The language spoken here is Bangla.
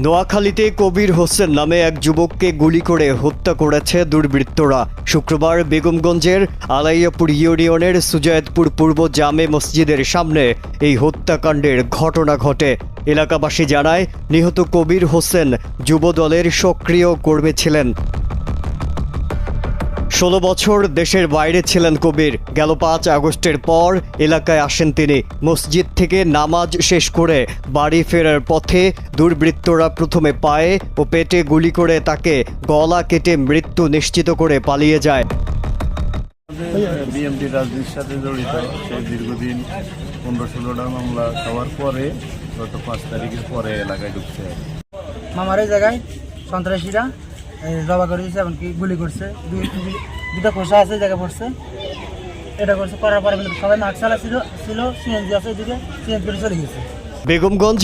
নোয়াখালীতে কবির হোসেন নামে এক যুবককে গুলি করে হত্যা করেছে দুর্বৃত্তরা। শুক্রবার বেগমগঞ্জের আলাইয়াপুর ইউনিয়নের সুজায়েতপুর পূর্ব জামে মসজিদের সামনে এই হত্যাকাণ্ডের ঘটনা ঘটে। এলাকাবাসী জানায়, নিহত কবির হোসেন যুবদলের সক্রিয় কর্মী ছিলেন। 16 বছর দেশের বাইরে ছিলেন কবির। গেল 5 আগস্টের পর এলাকায় আসেন তিনি। মসজিদ থেকে নামাজ শেষ করে বাড়ি ফেরার পথে দুর্বৃত্তরা প্রথমে পায়ে ও পেটে গুলি করে তাকে গলা কেটে মৃত্যু নিশ্চিত করে পালিয়ে যায়। বিএমপি রাজনীতির সাথে জড়িত, সে দীর্ঘদিন 15-16টা মামলা খাওয়ার পরে গত 5 তারিখের পরে এলাকায় ঢুকছে। মামার এই জায়গায় সন্ত্রাসীরা জবা করে দিয়েছে, এমনকি গুলি করছে। দুটা খোসা আছে, জায়গা পড়ছে। এটা করছে, করার পরে সবাই মাস্ক চালা ছিল, সিএনজি আছে, এদিকে সিএনজি করে চলে গেছে। বেগমগঞ্জ